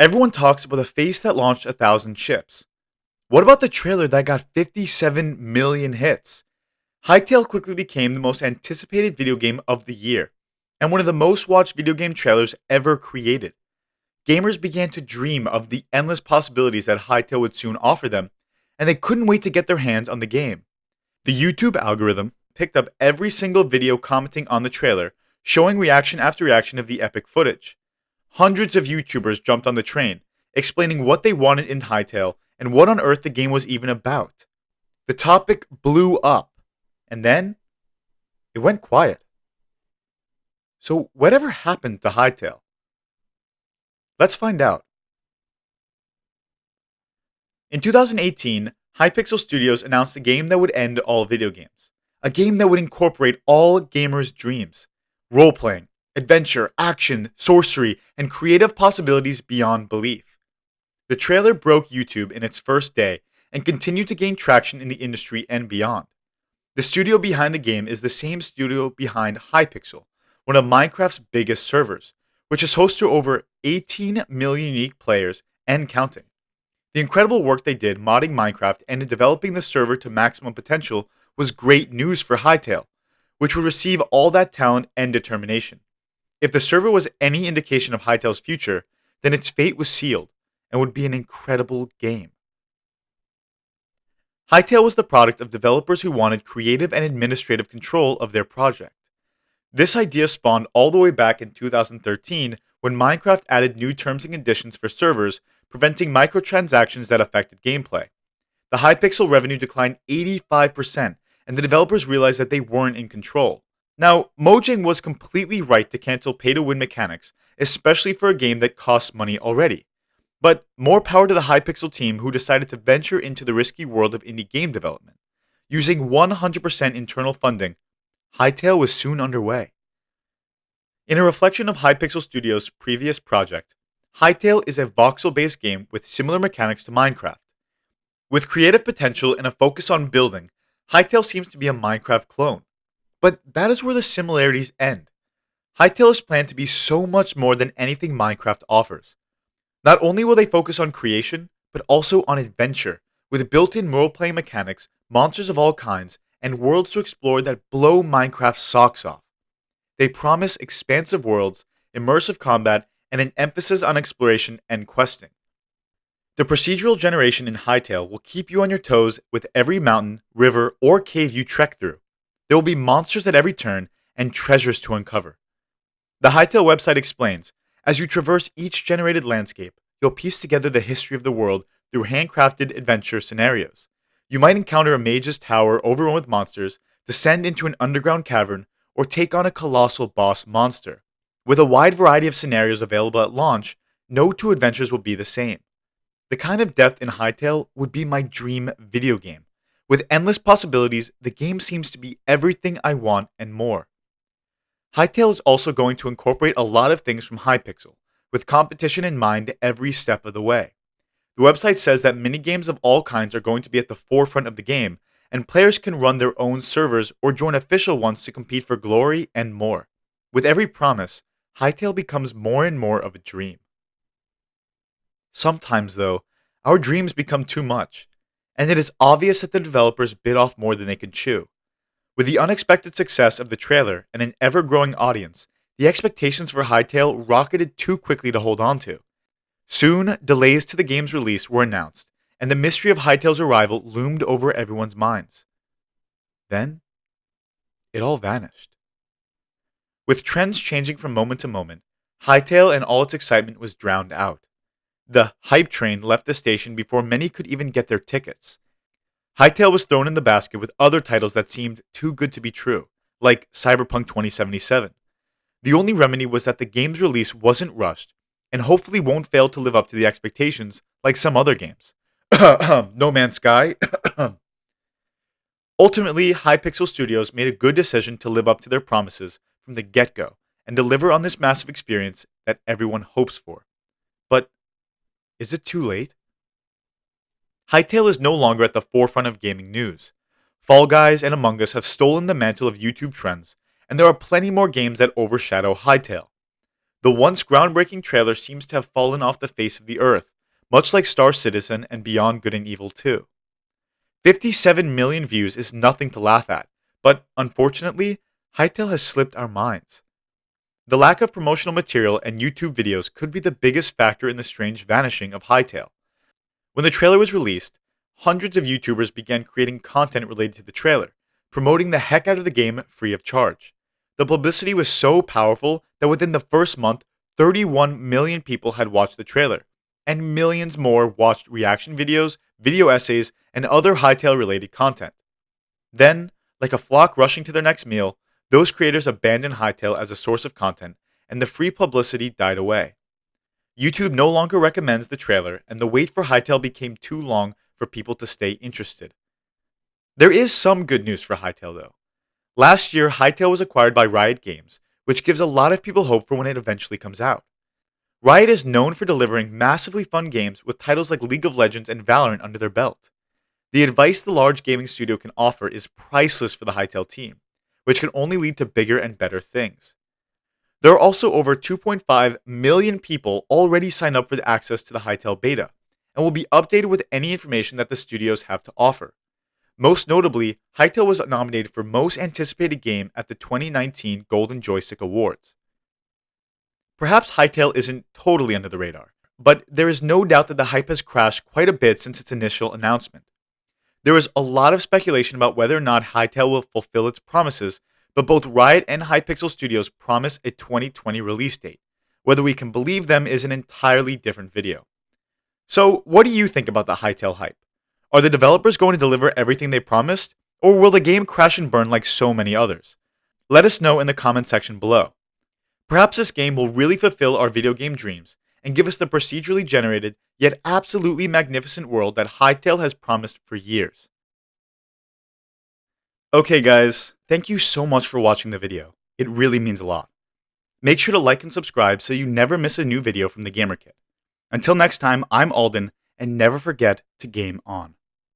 Everyone talks about the face that launched 1,000 ships. What about the trailer that got 57 million hits? Hytale quickly became the most anticipated video game of the year, and one of the most watched video game trailers ever created. Gamers began to dream of the endless possibilities that Hytale would soon offer them, and they couldn't wait to get their hands on the game. The YouTube algorithm picked up every single video commenting on the trailer, showing reaction after reaction of the epic footage. Hundreds of YouTubers jumped on the train, explaining what they wanted in Hytale and what on earth the game was even about. The topic blew up, and then it went quiet. So, whatever happened to Hytale? Let's find out. In 2018, Hypixel Studios announced a game that would end all video games. A game that would incorporate all gamers' dreams: role-playing, adventure, action, sorcery, and creative possibilities beyond belief. The trailer broke YouTube in its first day and continued to gain traction in the industry and beyond. The studio behind the game is the same studio behind Hypixel, one of Minecraft's biggest servers, which is host to over 18 million unique players and counting. The incredible work they did modding Minecraft and in developing the server to maximum potential was great news for Hytale, which would receive all that talent and determination. If the server was any indication of Hytale's future, then its fate was sealed and would be an incredible game. Hytale was the product of developers who wanted creative and administrative control of their project. This idea spawned all the way back in 2013 when Minecraft added new terms and conditions for servers, preventing microtransactions that affected gameplay. The Hypixel revenue declined 85%, and the developers realized that they weren't in control. Now, Mojang was completely right to cancel pay-to-win mechanics, especially for a game that costs money already. But more power to the Hypixel team, who decided to venture into the risky world of indie game development. Using 100% internal funding, Hytale was soon underway. In a reflection of Hypixel Studios' previous project, Hytale is a voxel-based game with similar mechanics to Minecraft. With creative potential and a focus on building, Hytale seems to be a Minecraft clone. But that is where the similarities end. Hytale is planned to be so much more than anything Minecraft offers. Not only will they focus on creation, but also on adventure, with built-in role-playing mechanics, monsters of all kinds, and worlds to explore that blow Minecraft's socks off. They promise expansive worlds, immersive combat, and an emphasis on exploration and questing. The procedural generation in Hytale will keep you on your toes with every mountain, river, or cave you trek through. There will be monsters at every turn and treasures to uncover. The Hytale website explains, as you traverse each generated landscape, you'll piece together the history of the world through handcrafted adventure scenarios. You might encounter a mage's tower overrun with monsters, descend into an underground cavern, or take on a colossal boss monster. With a wide variety of scenarios available at launch, no two adventures will be the same. The kind of depth in Hytale would be my dream video game. With endless possibilities, the game seems to be everything I want and more. Hytale is also going to incorporate a lot of things from Hypixel, with competition in mind every step of the way. The website says that minigames of all kinds are going to be at the forefront of the game, and players can run their own servers or join official ones to compete for glory and more. With every promise, Hytale becomes more and more of a dream. Sometimes, though, our dreams become too much, and it is obvious that the developers bit off more than they can chew. With the unexpected success of the trailer and an ever-growing audience, the expectations for Hytale rocketed too quickly to hold on to. Soon, delays to the game's release were announced, and the mystery of Hytale's arrival loomed over everyone's minds. Then, it all vanished. With trends changing from moment to moment, Hytale and all its excitement was drowned out. The hype train left the station before many could even get their tickets. Hytale was thrown in the basket with other titles that seemed too good to be true, like Cyberpunk 2077. The only remedy was that the game's release wasn't rushed, and hopefully won't fail to live up to the expectations like some other games. No Man's Sky. Ultimately, Hypixel Studios made a good decision to live up to their promises from the get-go and deliver on this massive experience that everyone hopes for. But is it too late? Hytale is no longer at the forefront of gaming news. Fall Guys and Among Us have stolen the mantle of YouTube trends, and there are plenty more games that overshadow Hytale. The once groundbreaking trailer seems to have fallen off the face of the earth, much like Star Citizen and Beyond Good and Evil 2. 57 million views is nothing to laugh at, but unfortunately, Hytale has slipped our minds. The lack of promotional material and YouTube videos could be the biggest factor in the strange vanishing of Hytale. When the trailer was released, hundreds of YouTubers began creating content related to the trailer, promoting the heck out of the game free of charge. The publicity was so powerful that within the first month, 31 million people had watched the trailer, and millions more watched reaction videos, video essays, and other Hytale related content. Then, like a flock rushing to their next meal, those creators abandoned Hytale as a source of content, and the free publicity died away. YouTube no longer recommends the trailer, and the wait for Hytale became too long for people to stay interested. There is some good news for Hytale though. Last year, Hytale was acquired by Riot Games, which gives a lot of people hope for when it eventually comes out. Riot is known for delivering massively fun games with titles like League of Legends and Valorant under their belt. The advice the large gaming studio can offer is priceless for the Hytale team, which can only lead to bigger and better things. There are also over 2.5 million people already signed up for the access to the Hytale beta, and will be updated with any information that the studios have to offer. Most notably, Hytale was nominated for Most Anticipated Game at the 2019 Golden Joystick Awards. Perhaps Hytale isn't totally under the radar, but there is no doubt that the hype has crashed quite a bit since its initial announcement. There is a lot of speculation about whether or not Hytale will fulfill its promises, but both Riot and Hypixel Studios promise a 2020 release date. Whether we can believe them is an entirely different video. So, what do you think about the Hytale hype? Are the developers going to deliver everything they promised, or will the game crash and burn like so many others? Let us know in the comment section below. Perhaps this game will really fulfill our video game dreams and give us the procedurally generated yet absolutely magnificent world that Hytale has promised for years. Okay guys, thank you so much for watching the video. It really means a lot. Make sure to like and subscribe so you never miss a new video from the Gamer Kit. Until next time, I'm Alden, and never forget to game on.